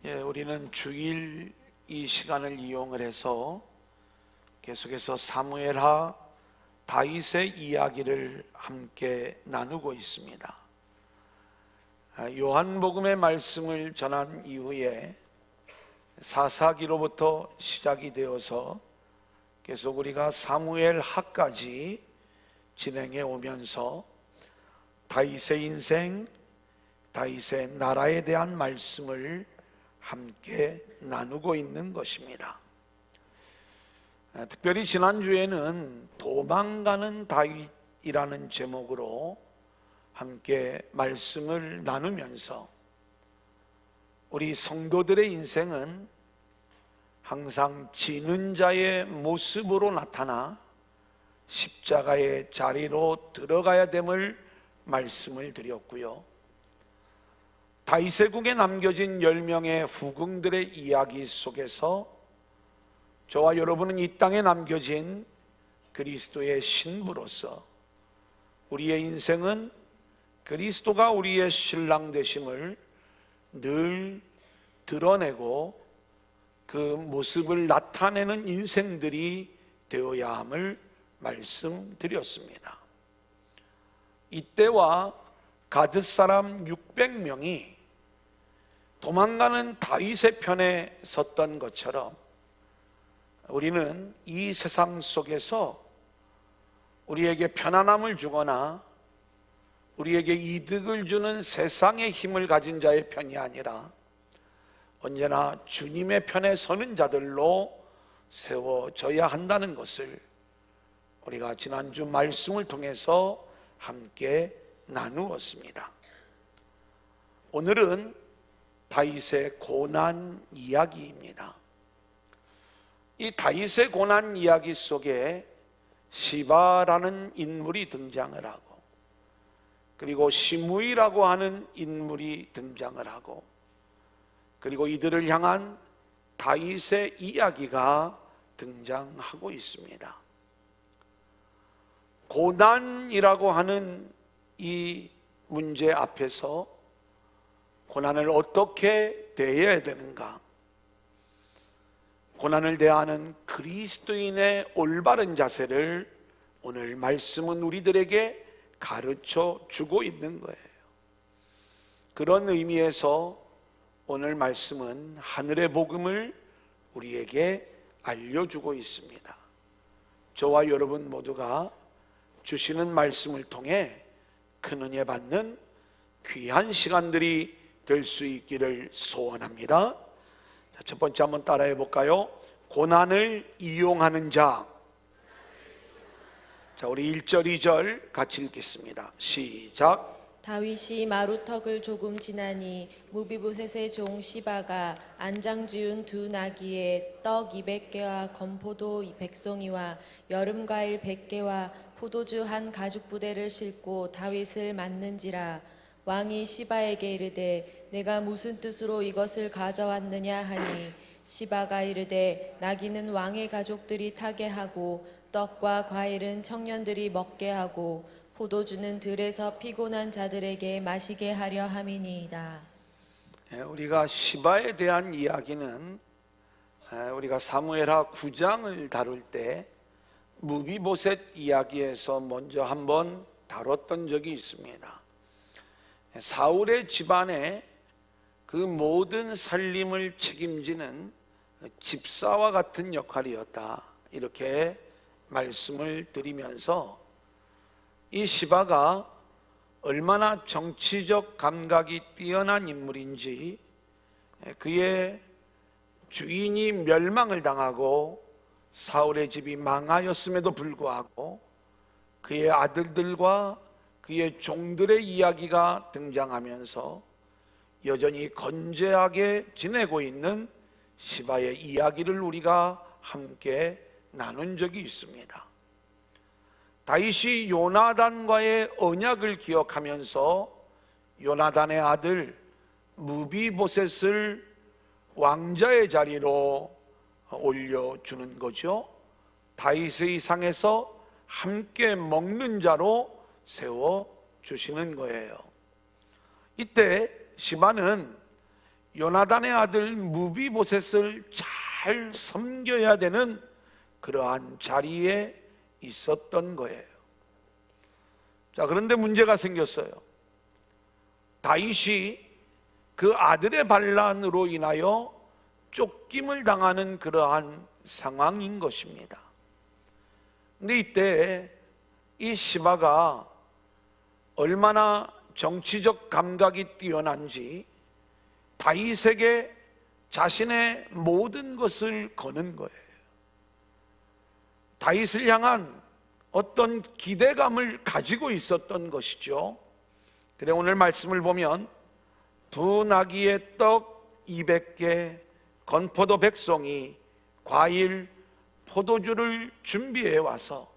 우리는 주일 이 시간을 이용을 해서 계속해서 사무엘하 다윗의 이야기를 함께 나누고 있습니다. 요한복음의 말씀을 전한 이후에 사사기로부터 시작이 되어서 계속 우리가 사무엘하까지 진행해 오면서 다윗의 인생, 다윗의 나라에 대한 말씀을 함께 나누고 있는 것입니다. 특별히 지난주에는 도망가는 다윗이라는 제목으로 함께 말씀을 나누면서 우리 성도들의 인생은 항상 지는 자의 모습으로 나타나 십자가의 자리로 들어가야 됨을 말씀을 드렸고요. 다윗의 국에 남겨진 10명의 후궁들의 이야기 속에서 저와 여러분은 이 땅에 남겨진 그리스도의 신부로서 우리의 인생은 그리스도가 우리의 신랑 되심을 늘 드러내고 그 모습을 나타내는 인생들이 되어야 함을 말씀드렸습니다. 이때와 가드 사람 600명이 도망가는 다윗의 편에 섰던 것처럼 우리는 이 세상 속에서 우리에게 편안함을 주거나 우리에게 이득을 주는 세상의 힘을 가진 자의 편이 아니라 언제나 주님의 편에 서는 자들로 세워져야 한다는 것을 우리가 지난주 말씀을 통해서 함께 나누었습니다. 오늘은 다윗의 고난 이야기입니다. 이 다윗의 고난 이야기 속에 시바라는 인물이 등장을 하고, 그리고 시므이라고 하는 인물이 등장을 하고, 그리고 이들을 향한 다윗의 이야기가 등장하고 있습니다. 고난이라고 하는 이 문제 앞에서 고난을 어떻게 대해야 되는가? 고난을 대하는 그리스도인의 올바른 자세를 오늘 말씀은 우리들에게 가르쳐 주고 있는 거예요. 그런 의미에서 오늘 말씀은 하늘의 복음을 우리에게 알려주고 있습니다. 저와 여러분 모두가 주시는 말씀을 통해 큰 은혜 받는 귀한 시간들이 될 수 있기를 소원합니다. 첫 번째 한번 따라해 볼까요? 고난을 이용하는 자. 자, 우리 1절 2절 같이 읽겠습니다. 시작. 다윗이 마루턱을 조금 지나니 무비보셋의 종 시바가 안장 지운 두 나귀에 떡 200개와 건포도 100송이와 여름과일 100개와 포도주 한 가죽 부대를 싣고 다윗을 맞는지라. 왕이 시바에게 이르되 내가 무슨 뜻으로 이것을 가져왔느냐 하니 시바가 이르되 나귀는 왕의 가족들이 타게 하고 떡과 과일은 청년들이 먹게 하고 포도주는 들에서 피곤한 자들에게 마시게 하려 함이니이다. 우리가 시바에 대한 이야기는 우리가 사무엘하 9장을 다룰 때 무비보셋 이야기에서 먼저 한번 다뤘던 적이 있습니다. 사울의 집안에 그 모든 살림을 책임지는 집사와 같은 역할이었다, 이렇게 말씀을 드리면서 이 시바가 얼마나 정치적 감각이 뛰어난 인물인지, 그의 주인이 멸망을 당하고 사울의 집이 망하였음에도 불구하고 그의 아들들과 그의 종들의 이야기가 등장하면서 여전히 건재하게 지내고 있는 시바의 이야기를 우리가 함께 나눈 적이 있습니다. 다윗이 요나단과의 언약을 기억하면서 요나단의 아들 무비보셋을 왕자의 자리로 올려주는 거죠. 다윗의 상에서 함께 먹는 자로 세워주시는 거예요. 이때 시바는 요나단의 아들 무비보셋을 잘 섬겨야 되는 그러한 자리에 있었던 거예요. 자, 그런데 문제가 생겼어요. 다윗이 그 아들의 반란으로 인하여 쫓김을 당하는 그러한 상황인 것입니다. 근데 이때 이 시바가 얼마나 정치적 감각이 뛰어난지 다윗에게 자신의 모든 것을 거는 거예요. 다윗을 향한 어떤 기대감을 가지고 있었던 것이죠. 그래, 오늘 말씀을 보면 두 나귀의 떡 200개, 건포도 100송이, 과일, 포도주를 준비해 와서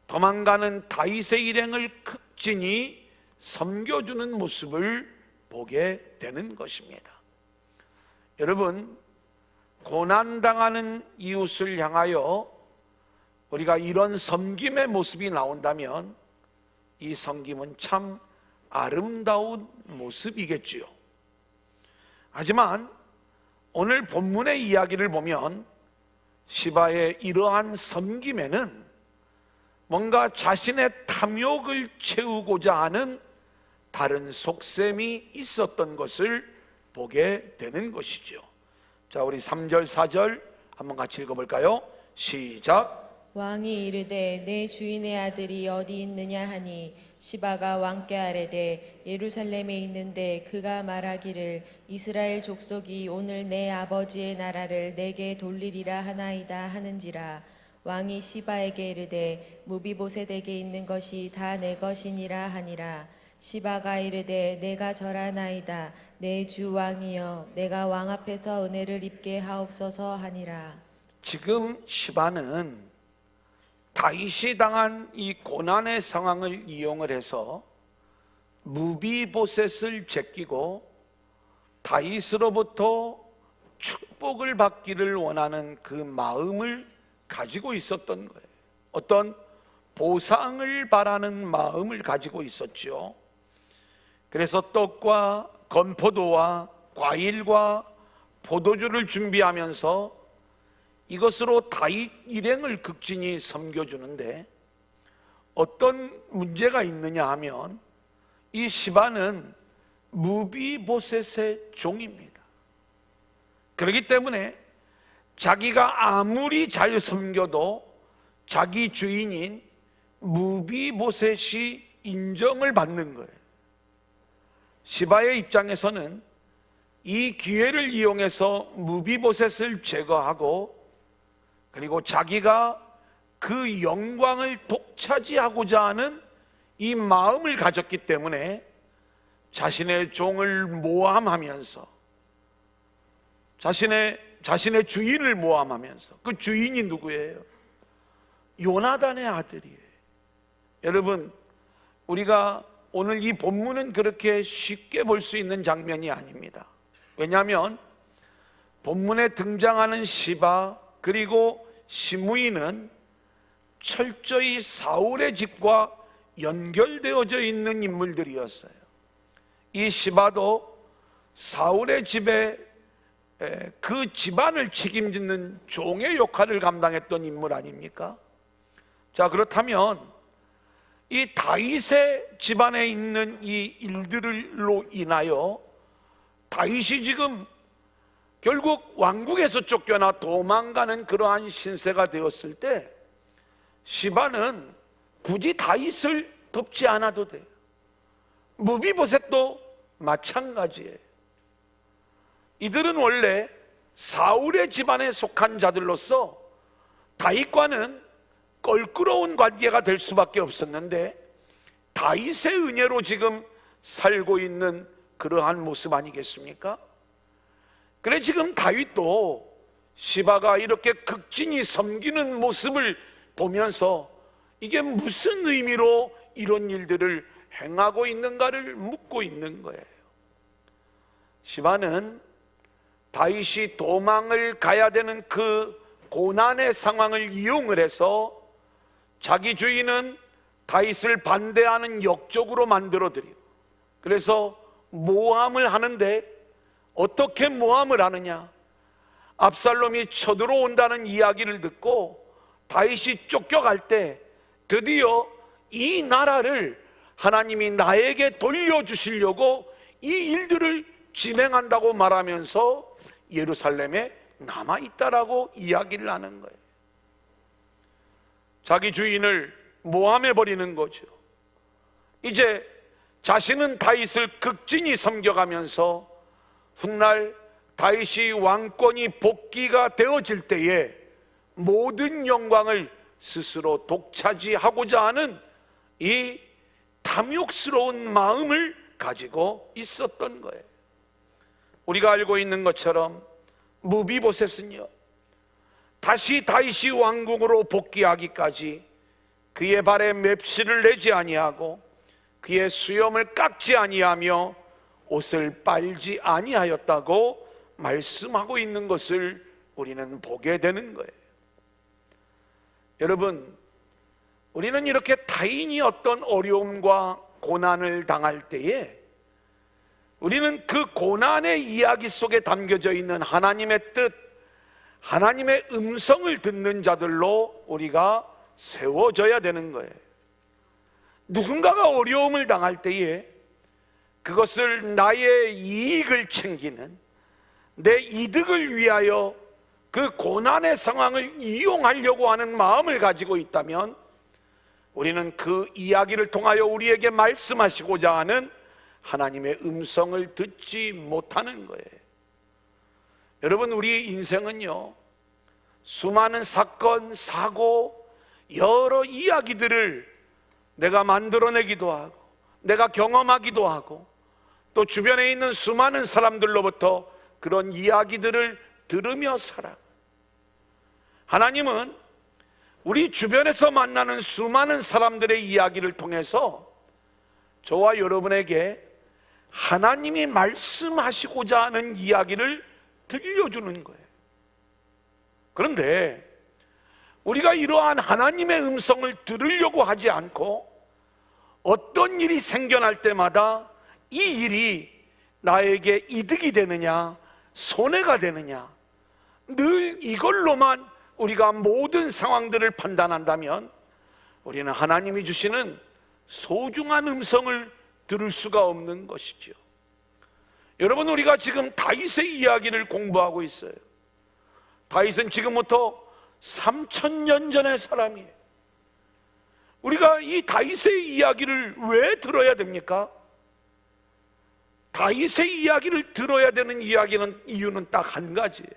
도망가는 다윗의 일행을 극진히 섬겨주는 모습을 보게 되는 것입니다. 여러분, 고난당하는 이웃을 향하여 우리가 이런 섬김의 모습이 나온다면 이 섬김은 참 아름다운 모습이겠지요. 하지만 오늘 본문의 이야기를 보면 시바의 이러한 섬김에는 뭔가 자신의 탐욕을 채우고자 하는 다른 속셈이 있었던 것을 보게 되는 것이죠. 자, 우리 3절 4절 한번 같이 읽어볼까요? 시작. 왕이 이르되 내 주인의 아들이 어디 있느냐 하니 시바가 왕께 아뢰되 예루살렘에 있는데 그가 말하기를 이스라엘 족속이 오늘 내 아버지의 나라를 내게 돌리리라 하나이다 하는지라. 왕이 시바에게 이르되 무비보셋에게 있는 것이 다 내 것이니라 하니라. 시바가 이르되 내가 절하나이다. 내 주 왕이여 내가 왕 앞에서 은혜를 입게 하옵소서 하니라. 지금 시바는 다윗이 당한 이 고난의 상황을 이용을 해서 무비보셋을 제끼고 다윗으로부터 축복을 받기를 원하는 그 마음을 가지고 있었던 거예요. 어떤 보상을 바라는 마음을 가지고 있었죠. 그래서 떡과 건포도와 과일과 포도주를 준비하면서 이것으로 다윗 일행을 극진히 섬겨주는데 어떤 문제가 있느냐 하면 이 시바는 무비보셋의 종입니다. 그렇기 때문에 자기가 아무리 잘 섬겨도 자기 주인인 무비보셋이 인정을 받는 거예요. 시바의 입장에서는 이 기회를 이용해서 무비보셋을 제거하고 그리고 자기가 그 영광을 독차지하고자 하는 이 마음을 가졌기 때문에 자신의 종을 모함하면서 자신의 주인을 모함하면서, 그 주인이 누구예요? 요나단의 아들이에요. 여러분, 우리가 오늘 이 본문은 그렇게 쉽게 볼 수 있는 장면이 아닙니다. 왜냐하면 본문에 등장하는 시바 그리고 시므이는 철저히 사울의 집과 연결되어져 있는 인물들이었어요. 이 시바도 사울의 집에 그 집안을 책임지는 종의 역할을 감당했던 인물 아닙니까? 자, 그렇다면 이 다윗의 집안에 있는 이 일들로 인하여 다윗이 지금 결국 왕국에서 쫓겨나 도망가는 그러한 신세가 되었을 때 시바는 굳이 다윗을 돕지 않아도 돼요. 무비보셋도 마찬가지예요. 이들은 원래 사울의 집안에 속한 자들로서 다윗과는 껄끄러운 관계가 될 수밖에 없었는데 다윗의 은혜로 지금 살고 있는 그러한 모습 아니겠습니까? 그래, 지금 다윗도 시바가 이렇게 극진히 섬기는 모습을 보면서 이게 무슨 의미로 이런 일들을 행하고 있는가를 묻고 있는 거예요. 시바는 다윗이 도망을 가야 되는 그 고난의 상황을 이용을 해서 자기 주인은 다윗을 반대하는 역적으로 만들어드리고, 그래서 모함을 하는데 어떻게 모함을 하느냐? 압살롬이 쳐들어온다는 이야기를 듣고 다윗이 쫓겨갈 때 드디어 이 나라를 하나님이 나에게 돌려주시려고 이 일들을 진행한다고 말하면서 예루살렘에 남아있다라고 이야기를 하는 거예요. 자기 주인을 모함해버리는 거죠. 이제 자신은 다윗을 극진히 섬겨가면서 훗날 다윗이 왕권이 복귀가 되어질 때에 모든 영광을 스스로 독차지하고자 하는 이 탐욕스러운 마음을 가지고 있었던 거예요. 우리가 알고 있는 것처럼 무비보셋은요, 다시 다윗이 왕궁으로 복귀하기까지 그의 발에 맵시를 내지 아니하고 그의 수염을 깎지 아니하며 옷을 빨지 아니하였다고 말씀하고 있는 것을 우리는 보게 되는 거예요. 여러분, 우리는 이렇게 타인이 어떤 어려움과 고난을 당할 때에 우리는 그 고난의 이야기 속에 담겨져 있는 하나님의 뜻, 하나님의 음성을 듣는 자들로 우리가 세워져야 되는 거예요. 누군가가 어려움을 당할 때에 그것을 나의 이익을 챙기는, 내 이득을 위하여 그 고난의 상황을 이용하려고 하는 마음을 가지고 있다면 우리는 그 이야기를 통하여 우리에게 말씀하시고자 하는 하나님의 음성을 듣지 못하는 거예요. 여러분, 우리 인생은요, 수많은 사건, 사고, 여러 이야기들을 내가 만들어내기도 하고 내가 경험하기도 하고 또 주변에 있는 수많은 사람들로부터 그런 이야기들을 들으며 살아. 하나님은 우리 주변에서 만나는 수많은 사람들의 이야기를 통해서 저와 여러분에게 하나님이 말씀하시고자 하는 이야기를 들려주는 거예요. 그런데 우리가 이러한 하나님의 음성을 들으려고 하지 않고 어떤 일이 생겨날 때마다 이 일이 나에게 이득이 되느냐 손해가 되느냐, 늘 이걸로만 우리가 모든 상황들을 판단한다면 우리는 하나님이 주시는 소중한 음성을 들을 수가 없는 것이죠. 여러분, 우리가 지금 다윗의 이야기를 공부하고 있어요. 다윗은 지금부터 3000년 전의 사람이에요. 우리가 이 다윗의 이야기를 왜 들어야 됩니까? 다윗의 이야기를 들어야 되는 이유는 딱 한 가지예요.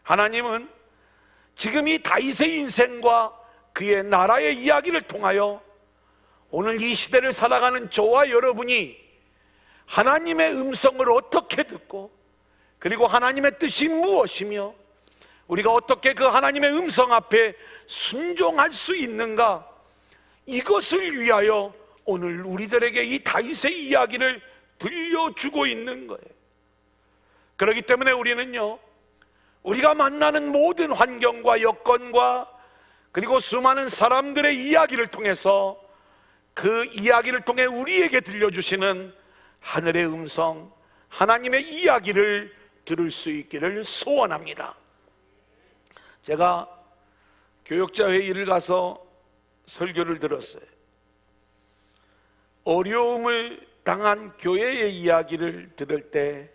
하나님은 지금 이 다윗의 인생과 그의 나라의 이야기를 통하여 오늘 이 시대를 살아가는 저와 여러분이 하나님의 음성을 어떻게 듣고 그리고 하나님의 뜻이 무엇이며 우리가 어떻게 그 하나님의 음성 앞에 순종할 수 있는가, 이것을 위하여 오늘 우리들에게 이 다윗의 이야기를 들려주고 있는 거예요. 그렇기 때문에 우리는요, 우리가 만나는 모든 환경과 여건과 그리고 수많은 사람들의 이야기를 통해서 그 이야기를 통해 우리에게 들려주시는 하늘의 음성, 하나님의 이야기를 들을 수 있기를 소원합니다. 제가 교역자 회의를 가서 설교를 들었어요. 어려움을 당한 교회의 이야기를 들을 때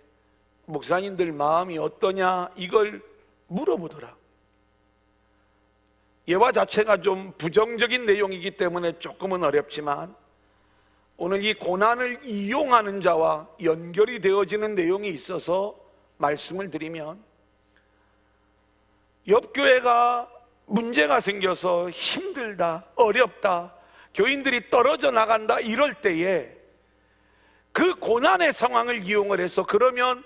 목사님들 마음이 어떠냐 이걸 물어보더라. 예화 자체가 좀 부정적인 내용이기 때문에 조금은 어렵지만 오늘 이 고난을 이용하는 자와 연결이 되어지는 내용이 있어서 말씀을 드리면, 옆 교회가 문제가 생겨서 힘들다, 어렵다, 교인들이 떨어져 나간다 이럴 때에 그 고난의 상황을 이용을 해서 그러면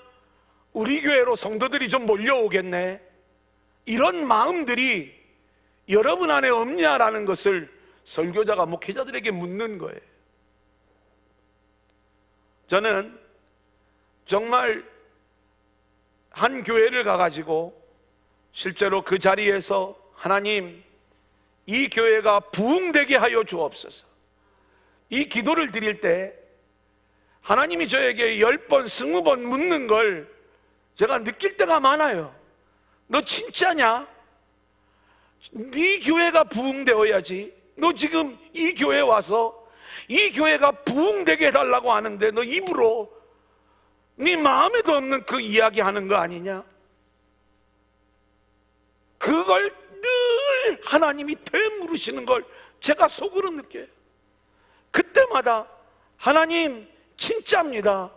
우리 교회로 성도들이 좀 몰려오겠네, 이런 마음들이 여러분 안에 없냐라는 것을 설교자가 목회자들에게 묻는 거예요. 저는 정말 한 교회를 가가지고 실제로 그 자리에서 하나님, 이 교회가 부흥되게 하여 주옵소서, 이 기도를 드릴 때 하나님이 저에게 10번, 20번 묻는 걸 제가 느낄 때가 많아요. 너 진짜냐? 네 교회가 부흥되어야지. 너 지금 이 교회 와서 이 교회가 부흥되게 해달라고 하는데 너 입으로 네 마음에도 없는 그 이야기 하는 거 아니냐? 그걸 늘 하나님이 되물으시는 걸 제가 속으로 느껴요. 그때마다 하나님 진짜입니다.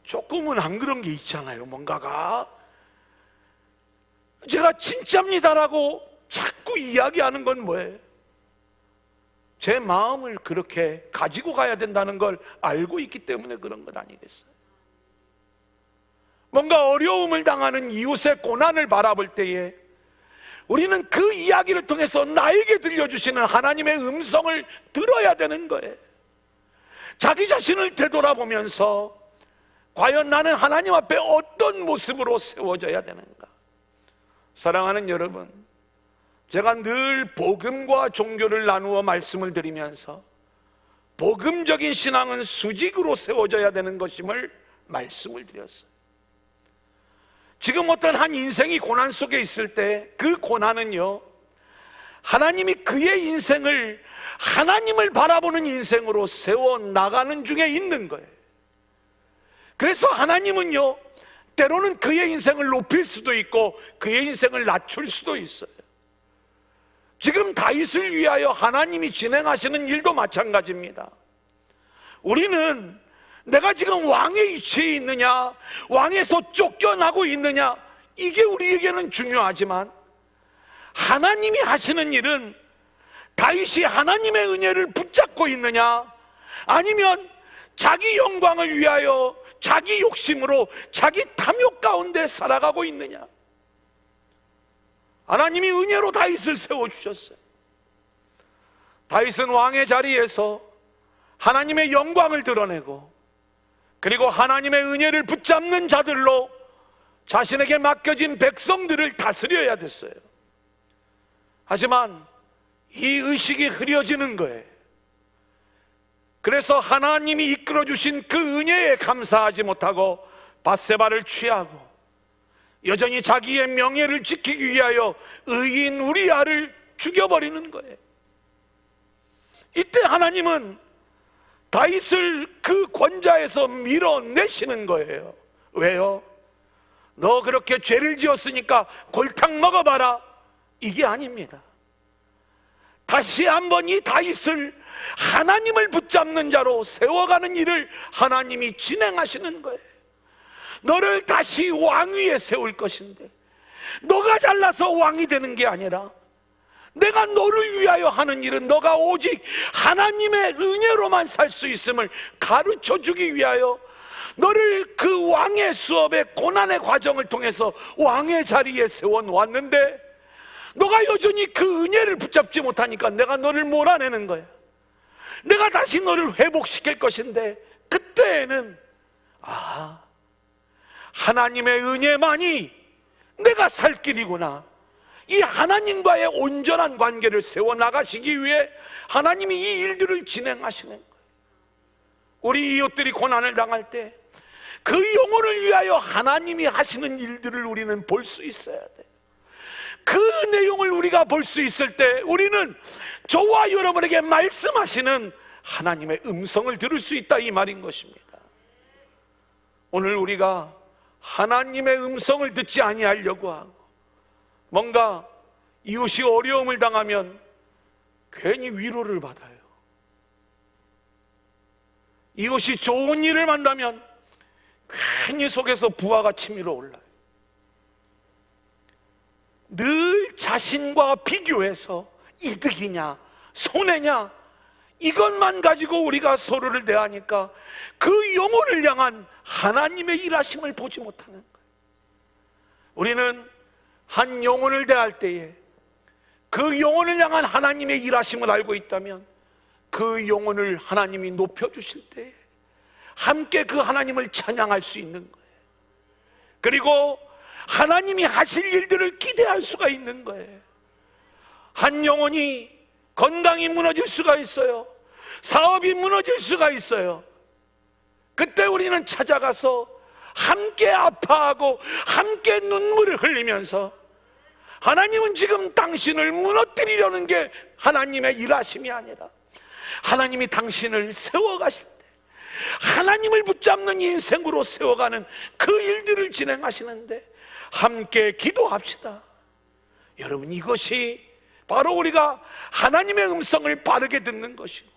조금은 안 그런 게 있잖아요. 뭔가가 제가 진짜입니다라고 자꾸 이야기하는 건 뭐예요? 제 마음을 그렇게 가지고 가야 된다는 걸 알고 있기 때문에 그런 것 아니겠어요? 뭔가 어려움을 당하는 이웃의 고난을 바라볼 때에 우리는 그 이야기를 통해서 나에게 들려주시는 하나님의 음성을 들어야 되는 거예요. 자기 자신을 되돌아보면서 과연 나는 하나님 앞에 어떤 모습으로 세워져야 되는가? 사랑하는 여러분, 제가 늘 복음과 종교를 나누어 말씀을 드리면서 복음적인 신앙은 수직으로 세워져야 되는 것임을 말씀을 드렸어요. 지금 어떤 한 인생이 고난 속에 있을 때 그 고난은요, 하나님이 그의 인생을 하나님을 바라보는 인생으로 세워나가는 중에 있는 거예요. 그래서 하나님은요, 때로는 그의 인생을 높일 수도 있고 그의 인생을 낮출 수도 있어요. 지금 다윗을 위하여 하나님이 진행하시는 일도 마찬가지입니다. 우리는 내가 지금 왕의 위치에 있느냐, 왕에서 쫓겨나고 있느냐, 이게 우리에게는 중요하지만 하나님이 하시는 일은 다윗이 하나님의 은혜를 붙잡고 있느냐, 아니면 자기 영광을 위하여 자기 욕심으로 자기 탐욕 가운데 살아가고 있느냐. 하나님이 은혜로 다윗을 세워주셨어요. 다윗은 왕의 자리에서 하나님의 영광을 드러내고, 그리고 하나님의 은혜를 붙잡는 자들로 자신에게 맡겨진 백성들을 다스려야 됐어요. 하지만 이 의식이 흐려지는 거예요. 그래서 하나님이 이끌어주신 그 은혜에 감사하지 못하고 밧세바를 취하고 여전히 자기의 명예를 지키기 위하여 의인 우리아를 죽여버리는 거예요. 이때 하나님은 다윗을 그 권좌에서 밀어내시는 거예요. 왜요? 너 그렇게 죄를 지었으니까 골탕 먹어봐라, 이게 아닙니다. 다시 한번 이 다윗을 하나님을 붙잡는 자로 세워가는 일을 하나님이 진행하시는 거예요. 너를 다시 왕위에 세울 것인데, 너가 잘나서 왕이 되는 게 아니라 내가 너를 위하여 하는 일은 너가 오직 하나님의 은혜로만 살 수 있음을 가르쳐 주기 위하여 너를 그 왕의 수업의 고난의 과정을 통해서 왕의 자리에 세워놓았는데, 너가 여전히 그 은혜를 붙잡지 못하니까 내가 너를 몰아내는 거야. 내가 다시 너를 회복시킬 것인데, 그때에는 하나님의 은혜만이 내가 살 길이구나, 이 하나님과의 온전한 관계를 세워나가시기 위해 하나님이 이 일들을 진행하시는 거예요. 우리 이웃들이 고난을 당할 때 그 영혼을 위하여 하나님이 하시는 일들을 우리는 볼 수 있어야 돼요. 그 내용을 우리가 볼 수 있을 때 우리는 저와 여러분에게 말씀하시는 하나님의 음성을 들을 수 있다, 이 말인 것입니다. 오늘 우리가 하나님의 음성을 듣지 아니하려고 하고, 뭔가 이웃이 어려움을 당하면 괜히 위로를 받아요. 이웃이 좋은 일을 만나면 괜히 속에서 부하가 치밀어 올라요. 늘 자신과 비교해서 이득이냐 손해냐 이것만 가지고 우리가 서로를 대하니까 그 영혼을 향한 하나님의 일하심을 보지 못하는 거예요. 우리는 한 영혼을 대할 때에 그 영혼을 향한 하나님의 일하심을 알고 있다면 그 영혼을 하나님이 높여주실 때에 함께 그 하나님을 찬양할 수 있는 거예요. 그리고 하나님이 하실 일들을 기대할 수가 있는 거예요. 한 영혼이 건강이 무너질 수가 있어요. 사업이 무너질 수가 있어요. 그때 우리는 찾아가서 함께 아파하고 함께 눈물을 흘리면서 하나님은 지금 당신을 무너뜨리려는 게 하나님의 일하심이 아니라 하나님이 당신을 세워가실 때 하나님을 붙잡는 인생으로 세워가는 그 일들을 진행하시는데 함께 기도합시다. 여러분, 이것이 바로 우리가 하나님의 음성을 바르게 듣는 것이고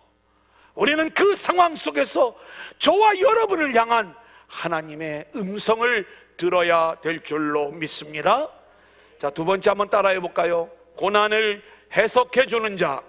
우리는 그 상황 속에서 저와 여러분을 향한 하나님의 음성을 들어야 될 줄로 믿습니다. 자, 두 번째 한번 따라해 볼까요? 고난을 해석해 주는 자.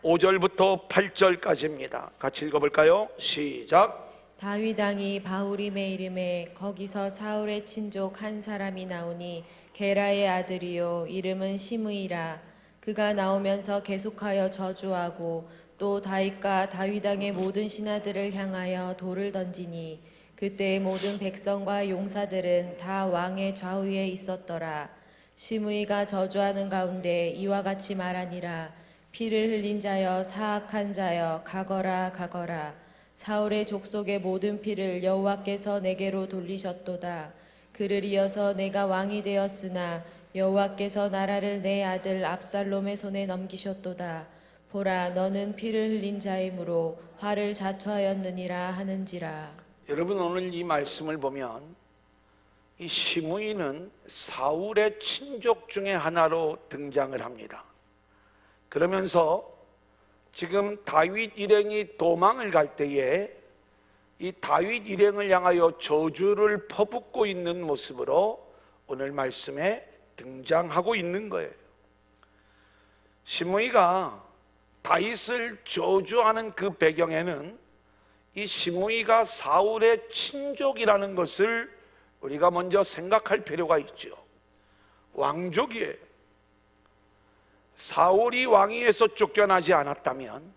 5절부터 8절까지입니다. 같이 읽어볼까요? 시작. 다윗 왕이 바후림의 이름에 거기서 사울의 친족 한 사람이 나오니 게라의 아들이요 이름은 시므이라. 그가 나오면서 계속하여 저주하고 또 다윗과 다윗 왕의 모든 신하들을 향하여 돌을 던지니 그때 모든 백성과 용사들은 다 왕의 좌우에 있었더라. 시므이가 저주하는 가운데 이와 같이 말하니라. 피를 흘린 자여 사악한 자여 가거라 가거라. 사울의 족속의 모든 피를 여호와께서 내게로 돌리셨도다. 그를 이어서 내가 왕이 되었으나 여호와께서 나라를 내 아들 압살롬의 손에 넘기셨도다. 보라, 너는 피를 흘린 자이므로 화를 자초하였느니라 하는지라. 여러분, 오늘 이 말씀을 보면 이 시므이는 사울의 친족 중에 하나로 등장을 합니다. 그러면서 지금 다윗 일행이 도망을 갈 때에 이 다윗 일행을 향하여 저주를 퍼붓고 있는 모습으로 오늘 말씀에 등장하고 있는 거예요. 시므이가 다윗을 저주하는 그 배경에는 이 시므이가 사울의 친족이라는 것을 우리가 먼저 생각할 필요가 있죠. 왕족이에요. 사울이 왕위에서 쫓겨나지 않았다면,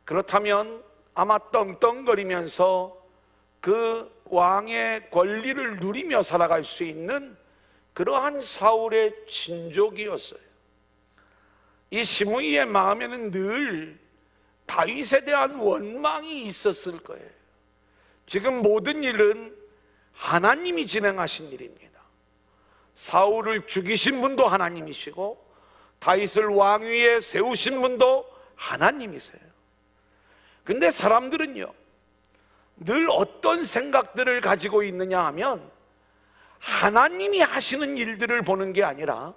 그렇다면 아마 떵떵거리면서 그 왕의 권리를 누리며 살아갈 수 있는 그러한 사울의 친족이었어요. 이 시므이의 마음에는 늘 다윗에 대한 원망이 있었을 거예요. 지금 모든 일은 하나님이 진행하신 일입니다. 사울을 죽이신 분도 하나님이시고 다윗을 왕위에 세우신 분도 하나님이세요. 근데 사람들은요, 늘 어떤 생각들을 가지고 있느냐 하면 하나님이 하시는 일들을 보는 게 아니라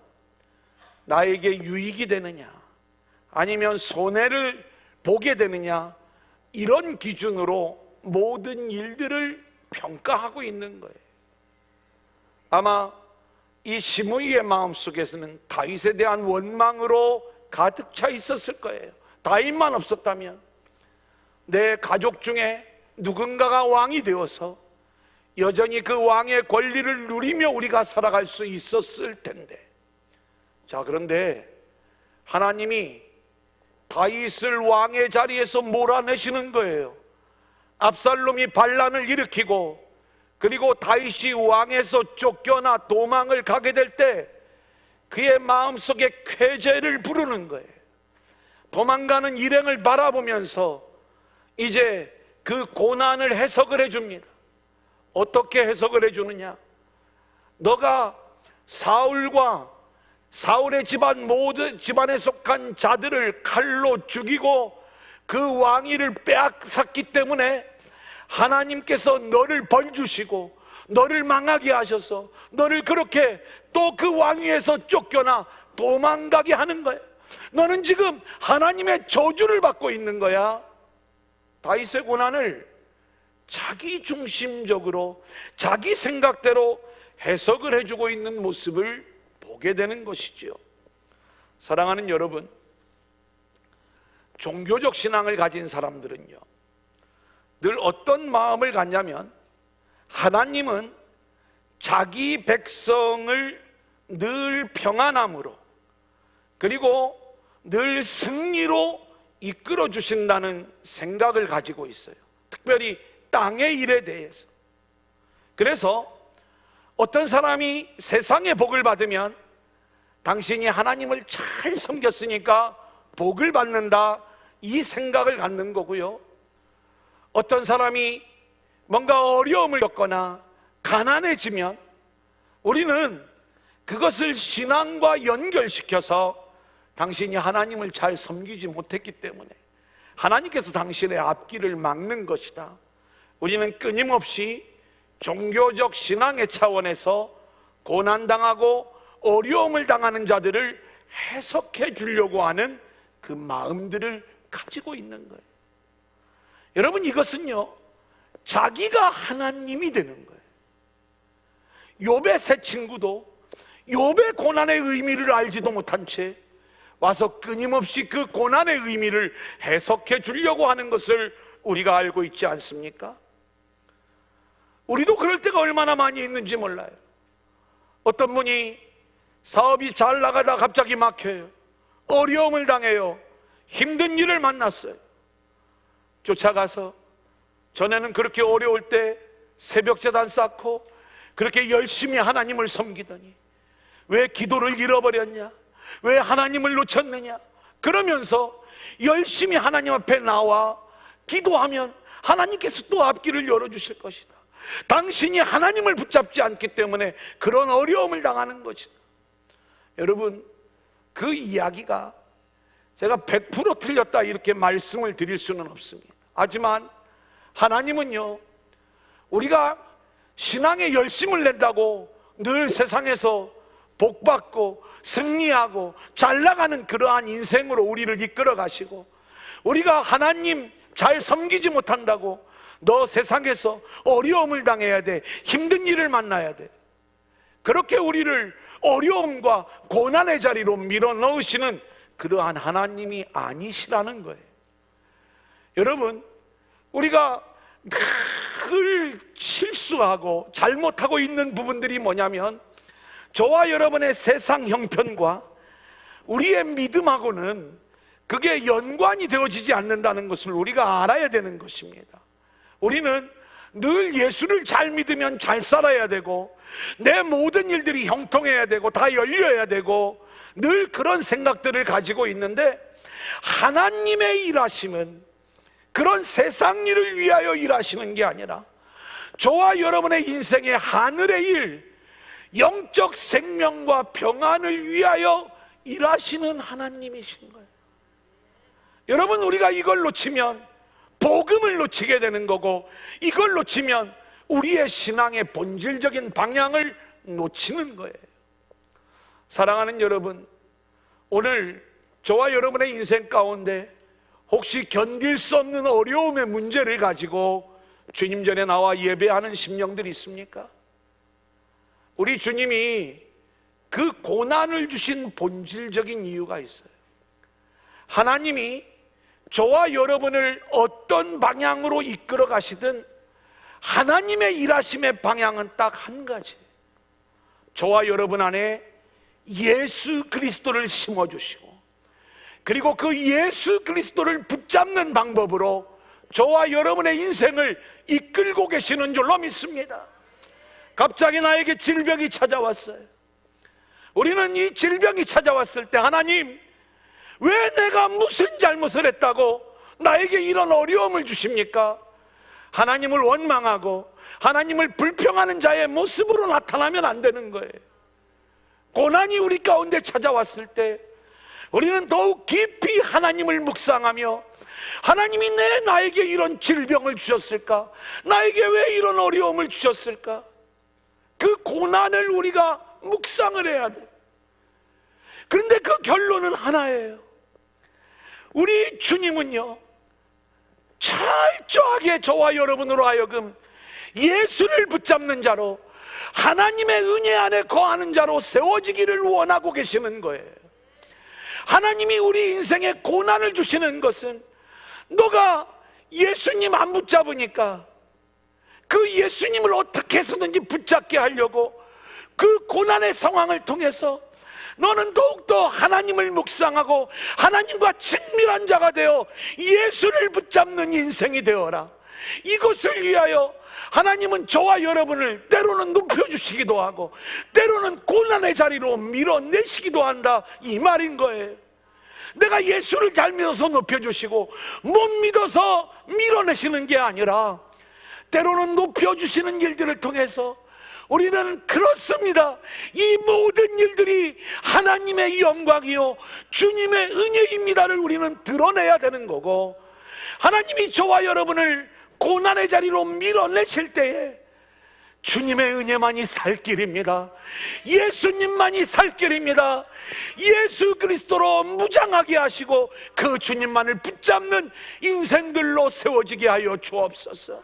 나에게 유익이 되느냐 아니면 손해를 보게 되느냐, 이런 기준으로 모든 일들을 평가하고 있는 거예요. 아마 이 시므이의 마음속에서는 다윗에 대한 원망으로 가득 차 있었을 거예요. 다윗만 없었다면 내 가족 중에 누군가가 왕이 되어서 여전히 그 왕의 권리를 누리며 우리가 살아갈 수 있었을 텐데. 자, 그런데 하나님이 다윗을 왕의 자리에서 몰아내시는 거예요. 압살롬이 반란을 일으키고 그리고 다윗이 왕에서 쫓겨나 도망을 가게 될 때 그의 마음속에 쾌재를 부르는 거예요. 도망가는 일행을 바라보면서 이제 그 고난을 해석을 해줍니다. 어떻게 해석을 해주느냐? 너가 사울과 사울의 집안 모든 집안에 속한 자들을 칼로 죽이고 그 왕위를 빼앗았기 때문에 하나님께서 너를 벌 주시고 너를 망하게 하셔서 너를 그렇게 또 그 왕위에서 쫓겨나 도망가게 하는 거야. 너는 지금 하나님의 저주를 받고 있는 거야. 다윗의 고난을 자기 중심적으로 자기 생각대로 해석을 해주고 있는 모습을 보게 되는 것이죠. 사랑하는 여러분, 종교적 신앙을 가진 사람들은요, 늘 어떤 마음을 갖냐면 하나님은 자기 백성을 늘 평안함으로 그리고 늘 승리로 이끌어 주신다는 생각을 가지고 있어요. 특별히 땅의 일에 대해서. 그래서 어떤 사람이 세상의 복을 받으면 당신이 하나님을 잘 섬겼으니까 복을 받는다, 이 생각을 갖는 거고요. 어떤 사람이 뭔가 어려움을 겪거나 가난해지면 우리는 그것을 신앙과 연결시켜서 당신이 하나님을 잘 섬기지 못했기 때문에 하나님께서 당신의 앞길을 막는 것이다. 우리는 끊임없이 종교적 신앙의 차원에서 고난당하고 어려움을 당하는 자들을 해석해 주려고 하는 그 마음들을 가지고 있는 거예요. 여러분, 이것은요, 자기가 하나님이 되는 거예요. 욥의 세 친구도 욥의 고난의 의미를 알지도 못한 채 와서 끊임없이 그 고난의 의미를 해석해 주려고 하는 것을 우리가 알고 있지 않습니까? 우리도 그럴 때가 얼마나 많이 있는지 몰라요. 어떤 분이 사업이 잘 나가다 갑자기 막혀요. 어려움을 당해요. 힘든 일을 만났어요. 쫓아가서 전에는 그렇게 어려울 때 새벽 제단 쌓고 그렇게 열심히 하나님을 섬기더니 왜 기도를 잃어버렸냐? 왜 하나님을 놓쳤느냐? 그러면서 열심히 하나님 앞에 나와 기도하면 하나님께서 또 앞길을 열어주실 것이다. 당신이 하나님을 붙잡지 않기 때문에 그런 어려움을 당하는 것이다. 여러분, 그 이야기가 제가 100% 틀렸다 이렇게 말씀을 드릴 수는 없습니다. 하지만 하나님은요, 우리가 신앙에 열심을 낸다고 늘 세상에서 복받고 승리하고 잘 나가는 그러한 인생으로 우리를 이끌어 가시고, 우리가 하나님 잘 섬기지 못한다고 너 세상에서 어려움을 당해야 돼, 힘든 일을 만나야 돼, 그렇게 우리를 어려움과 고난의 자리로 밀어넣으시는 그러한 하나님이 아니시라는 거예요. 여러분, 우리가 늘 실수하고 잘못하고 있는 부분들이 뭐냐면, 저와 여러분의 세상 형편과 우리의 믿음하고는 그게 연관이 되어지지 않는다는 것을 우리가 알아야 되는 것입니다. 우리는 늘 예수를 잘 믿으면 잘 살아야 되고, 내 모든 일들이 형통해야 되고 다 열려야 되고, 늘 그런 생각들을 가지고 있는데, 하나님의 일하심은 그런 세상 일을 위하여 일하시는 게 아니라 저와 여러분의 인생의 하늘의 일, 영적 생명과 평안을 위하여 일하시는 하나님이신 거예요. 여러분, 우리가 이걸 놓치면 복음을 놓치게 되는 거고, 이걸 놓치면 우리의 신앙의 본질적인 방향을 놓치는 거예요. 사랑하는 여러분, 오늘 저와 여러분의 인생 가운데 혹시 견딜 수 없는 어려움의 문제를 가지고 주님 전에 나와 예배하는 심령들이 있습니까? 우리 주님이 그 고난을 주신 본질적인 이유가 있어요. 하나님이 저와 여러분을 어떤 방향으로 이끌어 가시든 하나님의 일하심의 방향은 딱 한 가지, 저와 여러분 안에 예수 그리스도를 심어주시고, 그리고 그 예수 그리스도를 붙잡는 방법으로 저와 여러분의 인생을 이끌고 계시는 줄로 믿습니다. 갑자기 나에게 질병이 찾아왔어요. 우리는 이 질병이 찾아왔을 때, 하나님, 왜 내가 무슨 잘못을 했다고 나에게 이런 어려움을 주십니까? 하나님을 원망하고 하나님을 불평하는 자의 모습으로 나타나면 안 되는 거예요. 고난이 우리 가운데 찾아왔을 때 우리는 더욱 깊이 하나님을 묵상하며, 하나님이 왜 나에게 이런 질병을 주셨을까? 나에게 왜 이런 어려움을 주셨을까? 그 고난을 우리가 묵상을 해야 돼. 그런데 그 결론은 하나예요. 우리 주님은요, 철저하게 저와 여러분으로 하여금 예수를 붙잡는 자로, 하나님의 은혜 안에 거하는 자로 세워지기를 원하고 계시는 거예요. 하나님이 우리 인생에 고난을 주시는 것은, 너가 예수님 안 붙잡으니까 그 예수님을 어떻게 해서든지 붙잡게 하려고 그 고난의 상황을 통해서 너는 더욱더 하나님을 묵상하고 하나님과 친밀한 자가 되어 예수를 붙잡는 인생이 되어라. 이것을 위하여 하나님은 저와 여러분을 때로는 높여주시기도 하고 때로는 고난의 자리로 밀어내시기도 한다, 이 말인 거예요. 내가 예수를 잘 믿어서 높여주시고 못 믿어서 밀어내시는 게 아니라, 때로는 높여주시는 일들을 통해서 우리는 그렇습니다. 이 모든 일들이 하나님의 영광이요 주님의 은혜입니다를 우리는 드러내야 되는 거고, 하나님이 저와 여러분을 고난의 자리로 밀어내실 때에 주님의 은혜만이 살 길입니다. 예수님만이 살 길입니다. 예수 그리스도로 무장하게 하시고 그 주님만을 붙잡는 인생들로 세워지게 하여 주옵소서.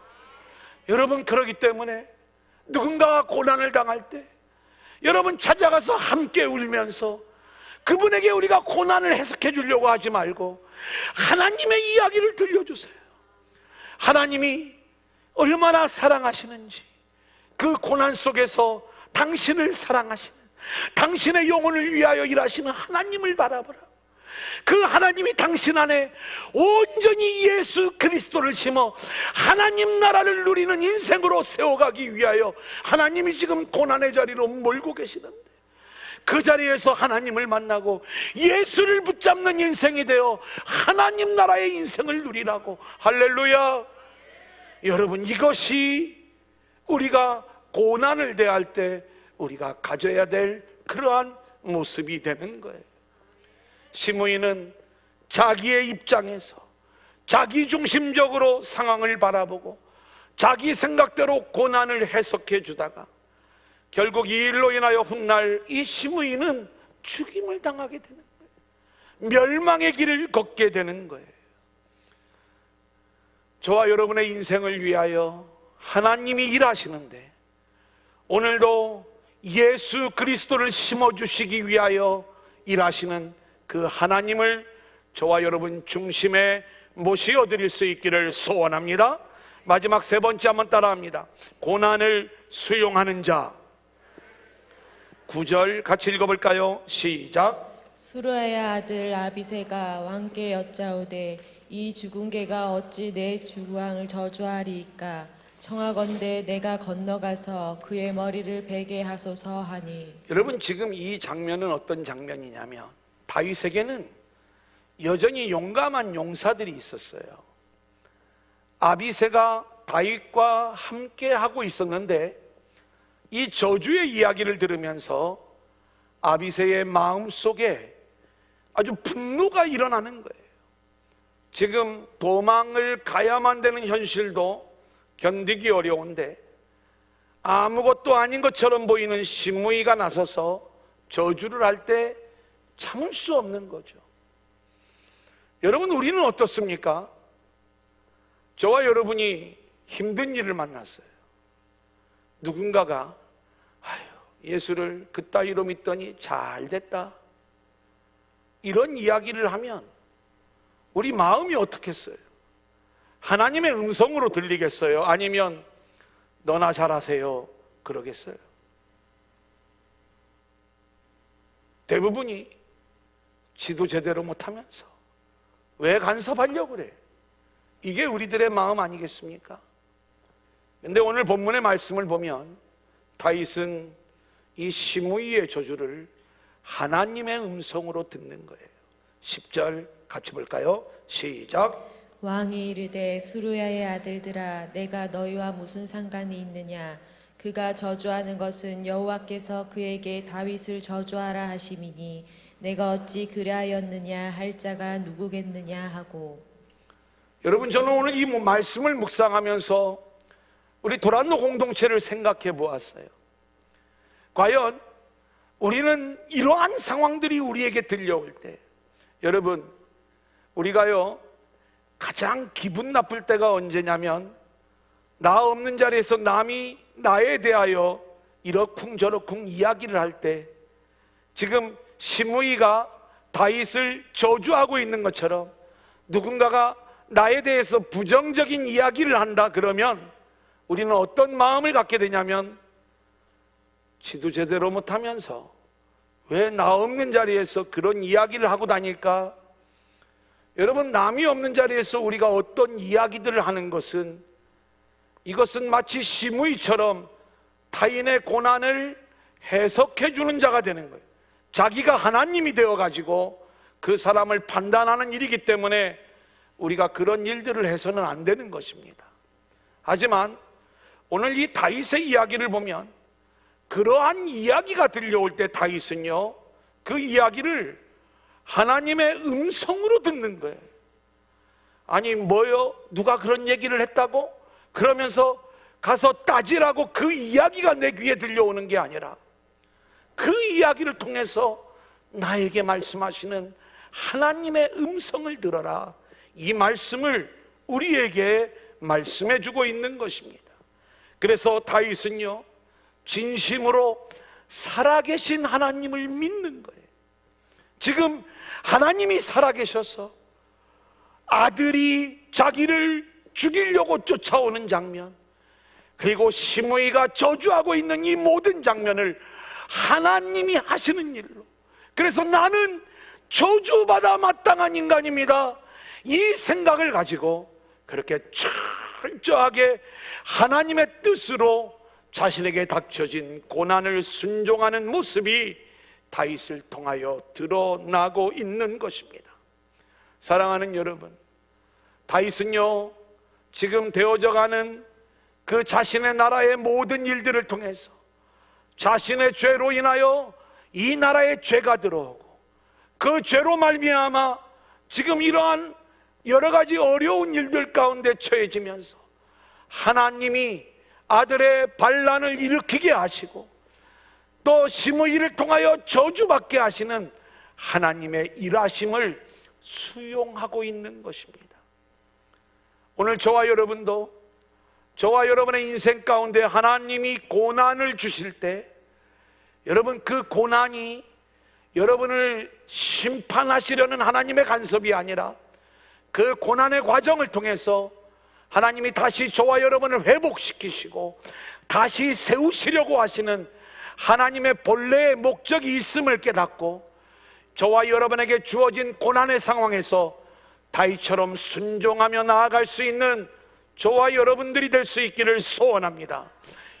여러분, 그러기 때문에 누군가가 고난을 당할 때 여러분 찾아가서 함께 울면서 그분에게 우리가 고난을 해석해 주려고 하지 말고 하나님의 이야기를 들려주세요. 하나님이 얼마나 사랑하시는지, 그 고난 속에서 당신을 사랑하시는, 당신의 영혼을 위하여 일하시는 하나님을 바라보라. 그 하나님이 당신 안에 온전히 예수 그리스도를 심어 하나님 나라를 누리는 인생으로 세워가기 위하여 하나님이 지금 고난의 자리로 몰고 계시는데, 그 자리에서 하나님을 만나고 예수를 붙잡는 인생이 되어 하나님 나라의 인생을 누리라고. 할렐루야. 여러분, 이것이 우리가 고난을 대할 때 우리가 가져야 될 그러한 모습이 되는 거예요. 시므이는 자기의 입장에서 자기중심적으로 상황을 바라보고 자기 생각대로 고난을 해석해 주다가 결국 이 일로 인하여 훗날 이 시므이는 죽임을 당하게 되는 거예요. 멸망의 길을 걷게 되는 거예요. 저와 여러분의 인생을 위하여 하나님이 일하시는데 오늘도 예수 그리스도를 심어주시기 위하여 일하시는 그 하나님을 저와 여러분 중심에 모셔드릴 수 있기를 소원합니다. 마지막 세 번째 한번 따라합니다. 고난을 수용하는 자. 9절 같이 읽어볼까요? 시작. 수르야의 아들 아비새가 왕께 여짜오되 이 죽은 개가 어찌 내 주왕을 저주하리이까? 청하건대 내가 건너가서 그의 머리를 베게 하소서 하니. 여러분, 지금 이 장면은 어떤 장면이냐면 다윗에게는 여전히 용감한 용사들이 있었어요. 아비새가 다윗과 함께 하고 있었는데 이 저주의 이야기를 들으면서 아비새의 마음속에 아주 분노가 일어나는 거예요. 지금 도망을 가야만 되는 현실도 견디기 어려운데 아무것도 아닌 것처럼 보이는 시므이가 나서서 저주를 할 때 참을 수 없는 거죠. 여러분, 우리는 어떻습니까? 저와 여러분이 힘든 일을 만났어요. 누군가가 예수를 그따위로 믿더니 잘 됐다, 이런 이야기를 하면 우리 마음이 어떻겠어요? 하나님의 음성으로 들리겠어요? 아니면 너나 잘하세요 그러겠어요? 대부분이 지도 제대로 못하면서 왜 간섭하려고 그래? 이게 우리들의 마음 아니겠습니까? 근데 오늘 본문의 말씀을 보면 다윗은 이 시므이의 저주를 하나님의 음성으로 듣는 거예요. 10절 같이 볼까요? 시작. 왕이 이르되 수르야의 아들들아 내가 너희와 무슨 상관이 있느냐? 그가 저주하는 것은 여호와께서 그에게 다윗을 저주하라 하심이니 내가 어찌 그리하였느냐 할 자가 누구겠느냐 하고. 여러분, 저는 오늘 이 말씀을 묵상하면서 우리 도란노 공동체를 생각해 보았어요. 과연 우리는 이러한 상황들이 우리에게 들려올 때, 여러분, 우리가요 가장 기분 나쁠 때가 언제냐면 나 없는 자리에서 남이 나에 대하여 이러쿵저러쿵 이야기를 할 때, 지금 시므이가 다윗을 저주하고 있는 것처럼 누군가가 나에 대해서 부정적인 이야기를 한다 그러면 우리는 어떤 마음을 갖게 되냐면 지도 제대로 못하면서 왜 나 없는 자리에서 그런 이야기를 하고 다닐까? 여러분, 남이 없는 자리에서 우리가 어떤 이야기들을 하는 것은, 이것은 마치 시므이처럼 타인의 고난을 해석해 주는 자가 되는 거예요. 자기가 하나님이 되어가지고 그 사람을 판단하는 일이기 때문에 우리가 그런 일들을 해서는 안 되는 것입니다. 하지만 오늘 이 다윗의 이야기를 보면 그러한 이야기가 들려올 때 다윗은요, 그 이야기를 하나님의 음성으로 듣는 거예요. 아니 뭐요? 누가 그런 얘기를 했다고? 그러면서 가서 따지라고 그 이야기가 내 귀에 들려오는 게 아니라 그 이야기를 통해서 나에게 말씀하시는 하나님의 음성을 들어라, 이 말씀을 우리에게 말씀해 주고 있는 것입니다. 그래서 다윗은요, 진심으로 살아계신 하나님을 믿는 거예요. 지금 하나님이 살아계셔서 아들이 자기를 죽이려고 쫓아오는 장면, 그리고 시므이가 저주하고 있는 이 모든 장면을 하나님이 하시는 일로, 그래서 나는 저주받아 마땅한 인간입니다, 이 생각을 가지고 그렇게 철저하게 하나님의 뜻으로 자신에게 닥쳐진 고난을 순종하는 모습이 다윗을 통하여 드러나고 있는 것입니다. 사랑하는 여러분, 다윗은요, 지금 되어져가는 그 자신의 나라의 모든 일들을 통해서 자신의 죄로 인하여 이 나라에 죄가 들어오고 그 죄로 말미암아 지금 이러한 여러 가지 어려운 일들 가운데 처해지면서 하나님이 아들의 반란을 일으키게 하시고 또 시므이를 통하여 저주받게 하시는 하나님의 일하심을 수용하고 있는 것입니다. 오늘 저와 여러분도, 저와 여러분의 인생 가운데 하나님이 고난을 주실 때, 여러분 그 고난이 여러분을 심판하시려는 하나님의 간섭이 아니라 그 고난의 과정을 통해서 하나님이 다시 저와 여러분을 회복시키시고 다시 세우시려고 하시는 하나님의 본래의 목적이 있음을 깨닫고 저와 여러분에게 주어진 고난의 상황에서 다윗처럼 순종하며 나아갈 수 있는 저와 여러분들이 될 수 있기를 소원합니다.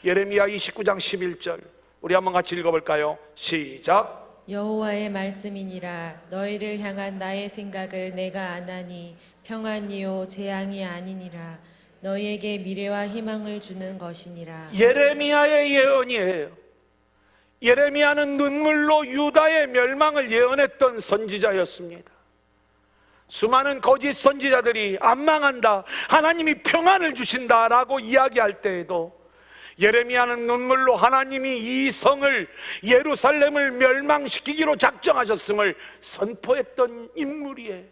예레미야 29장 11절 우리 한번 같이 읽어볼까요? 시작. 여호와의 말씀이니라. 너희를 향한 나의 생각을 내가 아나니 평안이요 재앙이 아니니라. 너희에게 미래와 희망을 주는 것이니라. 예레미야의 예언이에요. 예레미야는 눈물로 유다의 멸망을 예언했던 선지자였습니다. 수많은 거짓 선지자들이 안 망한다, 하나님이 평안을 주신다라고 이야기할 때에도 예레미야는 눈물로 하나님이 이 성을, 예루살렘을 멸망시키기로 작정하셨음을 선포했던 인물이에요.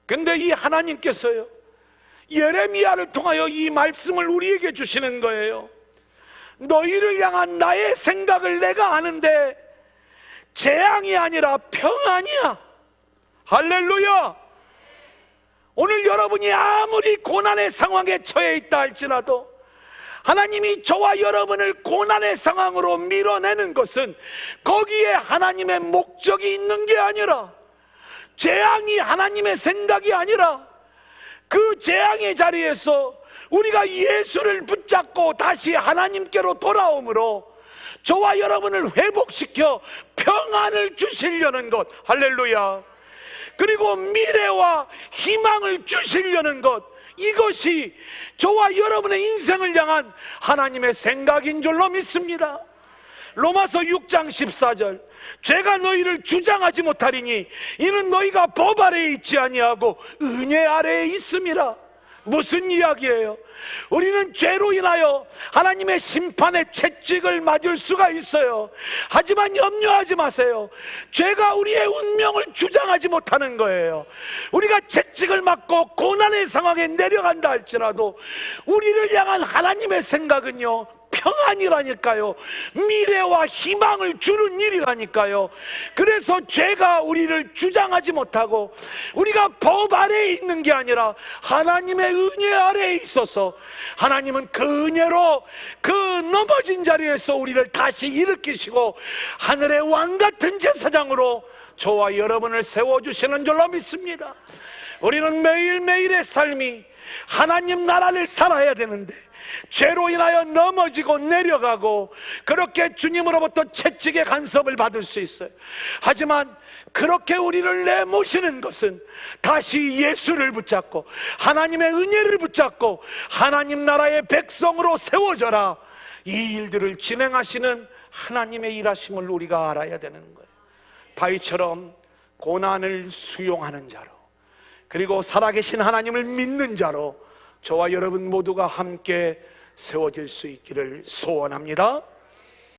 근데 이 하나님께서요, 예레미야를 통하여 이 말씀을 우리에게 주시는 거예요. 너희를 향한 나의 생각을 내가 아는데 재앙이 아니라 평안이야. 할렐루야. 오늘 여러분이 아무리 고난의 상황에 처해 있다 할지라도 하나님이 저와 여러분을 고난의 상황으로 밀어내는 것은 거기에 하나님의 목적이 있는 게 아니라, 재앙이 하나님의 생각이 아니라 그 재앙의 자리에서 우리가 예수를 붙잡고 다시 하나님께로 돌아옴으로 저와 여러분을 회복시켜 평안을 주시려는 것, 할렐루야. 그리고 미래와 희망을 주시려는 것, 이것이 저와 여러분의 인생을 향한 하나님의 생각인 줄로 믿습니다. 로마서 6장 14절 죄가 너희를 주장하지 못하리니 이는 너희가 법 아래에 있지 아니하고 은혜 아래에 있음이라. 무슨 이야기예요? 우리는 죄로 인하여 하나님의 심판의 채찍을 맞을 수가 있어요. 하지만 염려하지 마세요. 죄가 우리의 운명을 주장하지 못하는 거예요. 우리가 채찍을 맞고 고난의 상황에 내려간다 할지라도 우리를 향한 하나님의 생각은요, 평안이라니까요. 미래와 희망을 주는 일이라니까요. 그래서 죄가 우리를 주장하지 못하고 우리가 법 아래에 있는 게 아니라 하나님의 은혜 아래에 있어서 하나님은 그 은혜로 그 넘어진 자리에서 우리를 다시 일으키시고 하늘의 왕 같은 제사장으로 저와 여러분을 세워주시는 줄로 믿습니다. 우리는 매일매일의 삶이 하나님 나라를 살아야 되는데 죄로 인하여 넘어지고 내려가고 그렇게 주님으로부터 채찍의 간섭을 받을 수 있어요. 하지만 그렇게 우리를 내모시는 것은 다시 예수를 붙잡고 하나님의 은혜를 붙잡고 하나님 나라의 백성으로 세워져라, 이 일들을 진행하시는 하나님의 일하심을 우리가 알아야 되는 거예요. 다윗처럼 고난을 수용하는 자로, 그리고 살아계신 하나님을 믿는 자로 저와 여러분 모두가 함께 세워질 수 있기를 소원합니다.